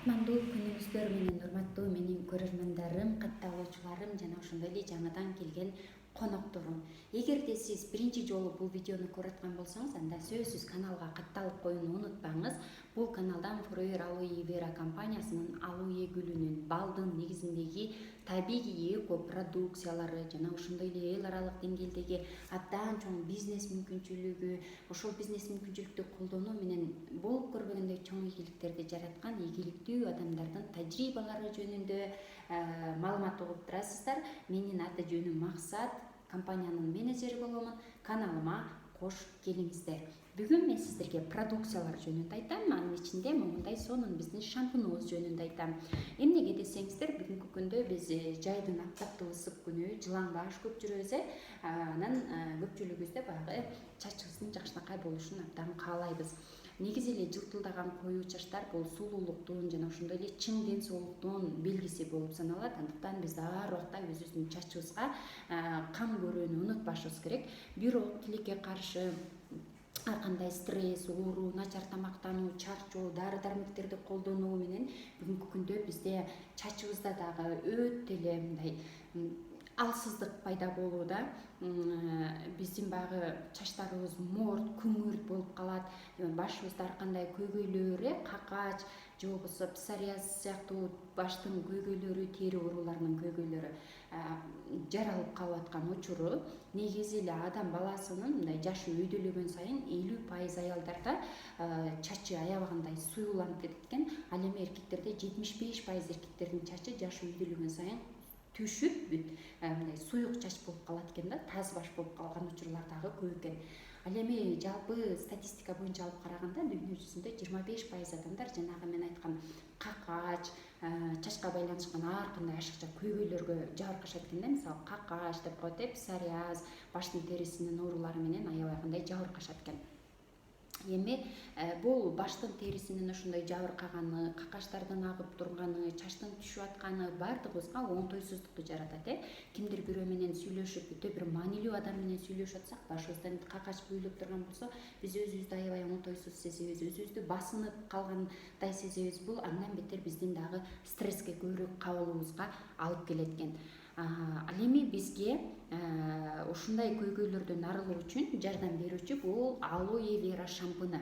Кутмандуу күнүңүздөр менен урматтуу менин көрөрмандарым, катталуучуларым жана ошондой эле жаңыдан келген конокторум. Эгерде сиз биринчи жолу бул видеону көрүп аткан болсоңуз, анда сөзсүз каналга катталып коюуну унутпаңыз. Бул каналдан Forever Aloe Vera компаниясынын алоэ гүлүнүн балдын негизиндеги табигый эко продукциялары жана ошондой эле эл аралык деңгээлдеги абдан чоң бизнес мүмкүнчүлүгү, ошол бизнес мүмкүнчүлүктү колдонуу менен болуп көрбөгөндөй чоң ийгиликтерди жараткан ийгиликтүү адамдардын тажрыйбалары жөнүндө маалымат угуп турасыздар. Менин аты жөнүм Максат, компаниянын менеджери боломун. Каналыма кош келиңиздер. Бүгүн мен сиздерге продукциялар жөнүндө айтам. Анын ичинде момундай сонун биздин шампунубуз жөнүндө айтам. Эмнеге десеңиздер, бүгүнкү күндө биз жайдын аптаптуу ысык күнү, жылаңбаш көп жүрөбүз. Анан көпчүлүгүбүз да баягы чачыбыздын жакшынакай болушун абдан каалайбыз. Негизи эле жылтылдаган коюу чачтар бул сулуулуктун жана ошондой эле чың ден соолуктун белгиси болуп саналат. Андыктан биз ар убакта өзүбүздүн чачыбызга кам көрүүнү унутпашыбыз керек. Бирок тилекке каршы ар кандай стресс, оору, начар тамактануу, чарчоо, дары-дармектерди колдонуу менен бүгүнкү күндө бизде чачыбызда дагы өтө эле мындай алсыздык пайда болууда. Биздин баягы чачтарыбыз морт, күңүрт болуп калат. Башыбызда ар кандай көйгөйлөр, какач же болбосо псориаз сыяктуу баштын көйгөйлөрү, тери ооруларынын көйгөйлөрү жаралып калып аткан учуру негизи эле адам баласынын мындай жашы өйдөлөгөн сайын 50% аялдарда чачы аябагандай суюуланып кетет экен. Ал эми эркектерде 75% эркектердин чачы жашы өйдөлөгөн сайын түшүп мындай суюк чач болуп калат экен да, таз баш болуп калган учурлар дагы көп экен. Ал эми жалпы статистика боюнча алып караганда дүйнө жүзүндө 25% адамдар жанагы мен айткан какач, чачка байланышкан ар кандай ашыкча көйгөйлөргө жабыркашат экен да. Мисалы какач деп коет, псориаз, баштын терисинин оорулары менен аябагандай жабыркашат экен. Эми бул баштын терисинин ошондой жабыркаганы, какачтардын агып турганы, чачтын түшүп атканы баардыгыбызга оңтойсуздукту жаратат. Кимдир бирөө менен сүйлөшүп, өтө бир маанилүү адам менен сүйлөшүп атсак, башыбыздан какач көйлөп турган болсо, биз өзүбүздү аябай оңтойсуз сезебиз, өзүбүздү басынып калгандай сезебиз. Бул андан бетер биздин дагы стресске көбүрөөк кабылуубузга алып келет экен. Ал эми бизге ушундай көйгөйлөрдөн арылуу үчүн жардам берүүчү бул алоэ вера шампуну.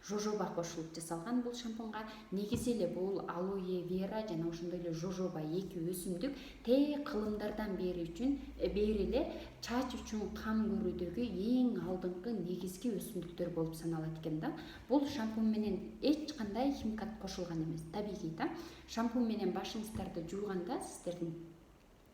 Жожоба кошулуп жасалган бул шампунга. Негизи эле бул алоэ вера жана ошондой эле жожоба эки өсүмдүк тээ кылымдардан бери эле чач үчүн кам көрүүдөгү эң алдыңкы негизги өсүмдүктөр болуп саналат экен да. Бул шампунь менен эч кандай химикат кошулган эмес, табигый да. Шампунь менен башыңыздарды жууганда сиздердин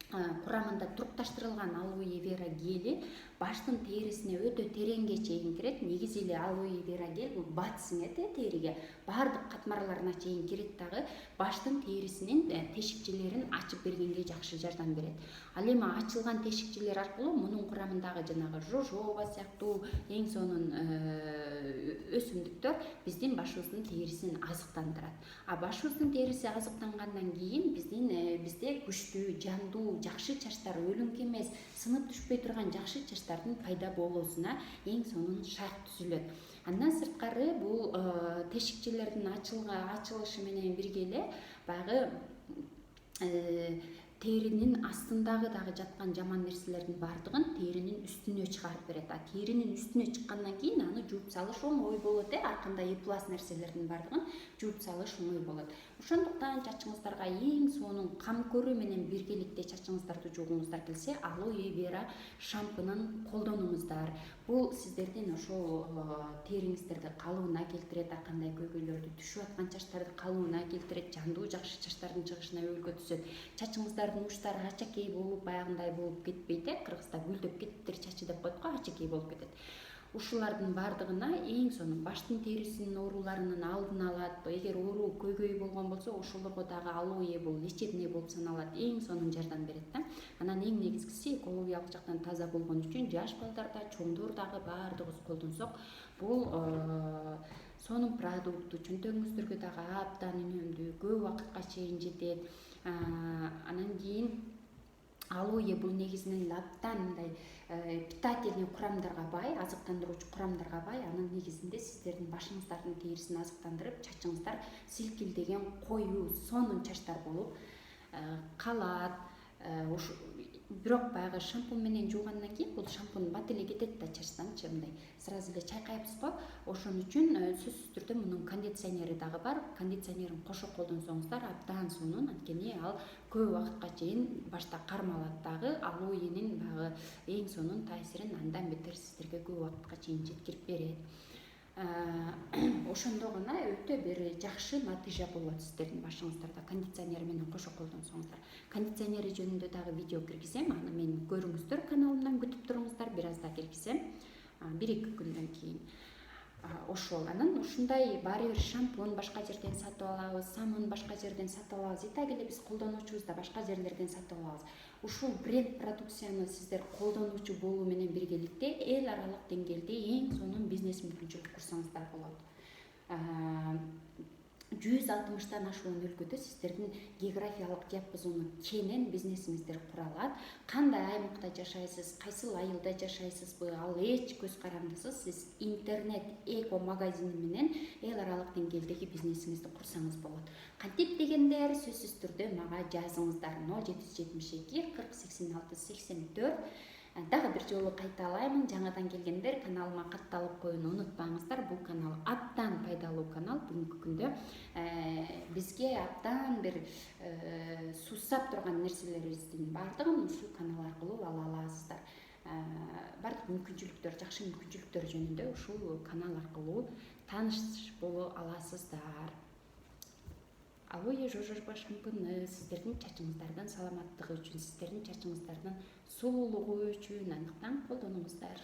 курамында турукташтырылган алоэ вера гели баштын терисине өтө тереңге чейин кирет. Негизи эле алоэ вера гель бул бат сиңет териге, баардык катмарларына чейин кирет дагы баштын терисинин тешикчелерин ачып бергенге жакшы жардам берет. Ал эми ачылган тешикчелер аркылуу мунун курамындагы жанагы жожоба сыяктуу эң сонун өсүмдүктөр биздин башыбыздын терисин азыктандырат. Башыбыздын териси азыктангандан кийин бизде күчтүү, жандуу, жакшы чачтар, өлүңкү эмес, сынып түшпөй турган жакшы чачтардын пайда болуусуна эң сонун шарт түзүлөт. Андан сырткары бул тешикчелердин ачылышы менен бирге эле баягы теринин астындагы дагы жаткан жаман нерселердин баардыгын теринин үстүнө чыгарып берет. Теринин үстүнө чыккандан кийин аны жууп салыш оңой болот. Ар кандай ыплас нерселердин баардыгын жууп салыш оңой болот. Ошондуктан чачыңыздарга эң сонун кам көрүү менен биргеликте чачыңыздарды жуугуңуздар келсе, алоэ вера шампунун колдонуңуздар. Бул сиздердин ошол териңиздерди калыбына келтирет, ар кандай көйгөйлөрдү, түшүп аткан чачтарды калыбына келтирет, жандуу жакшы чачтардын чыгышына өбөлгө түзөт. Чачыңыздардын учтары ачакей болуп, баягындай болуп кетпейт. Кыргызда гүлдөп кетиптир чачы деп коет го, ачакей болуп кетет. Ушулардын баардыгына эң сонун баштын терисинин ооруларынын алдын алат. Эгер оору көйгөй болгон болсо, ошолорго дагы алоэ бул лечебный болуп саналат, эң сонун жардам берет да. Анан эң негизгиси экологиялык жактан таза болгон үчүн жаш балдарда, чоңдор дагы баардыгыбыз колдонсок, бул сонун продукт, чөнтөгүңүздөргө дагы абдан үнөмдүү, көп убакытка чейин жетет. Анан кийин Алоэ бул негизинен абдан мындай питательный курамдарга бай, азыктандыруучу курамдарга бай. Анын негизинде сиздердин башыңыздардын терисин азыктандырып, чачыңыздар силкилдеген коюу, сонун чачтар болуп калат. Бирок баягы шампунь менен жуугандан кийин бул шампунь бат эле кетет да чачтанчы, мындай сразу эле чайкайбыз го. Ошон үчүн сөзсүз түрдө мунун кондиционери дагы бар. Кондиционерин кошо колдонсоңуздар абдан сонун, анткени ал көп убакытка чейин башта кармалат дагы. Алоэнин баягы эң сонун таасирин андан бетер сиздерге көп убакытка чейин жеткирип берет. Ошондо гана өтө бир жакшы натыйжа болот сиздердин башыңыздарда кондиционер менен кошо колдонсоңуздар. Кондиционери жөнүндө дагы видео киргизем, аны мен көрүңүздөр, каналымдан күтүп туруңуздар. Бир азда киргизем, 1-2 күндөн кийин. Ошол анан ушундай баары бир шампунь башка жерден сатып алабыз, самын башка жерден сатып алабыз. Итак эле биз колдонуучубуз да башка жерлерден сатып алабыз. Ушул бренд продукцияны сиздер колдонуучу болуу менен биргеликте эл аралык деңгээлде эң сонун бизнес мүмкүнчүлүк курсаңыздар болот. 160тан ашуун өлкөдө сиздердин географиялык диапазону кенен бизнесиңиздер кура алат. Кандай аймакта жашайсыз, кайсыл айылда жашайсызбы, ал эч көз карандысыз. Сиз интернет эко магазини менен эл аралык деңгээлдеги бизнесиңизди курсаңыз болот. Кантип дегендер сөзсүз түрдө мага жазыңыздар 0772 40 86 84. Дагы бир жолу кайталаймын, жаңадан келгендер каналыма катталып коюуну унутпаңыздар. Бул канал абдан пайдалуу канал. Бүгүнкү күндө бизге абдан бир суусап турган нерселерибиздин баардыгын ушул канал аркылуу ала аласыздар. Бардык мүмкүнчүлүктөр, жакшы мүмкүнчүлүктөр жөнүндө ушул канал аркылуу тааныш боло аласыздар. Алоэ жожожба шампуны сиздердин чачыңыздардын саламаттыгы үчүн, сиздердин чачыңыздардын сулуулугу үчүн андыктан колдонуңуздар.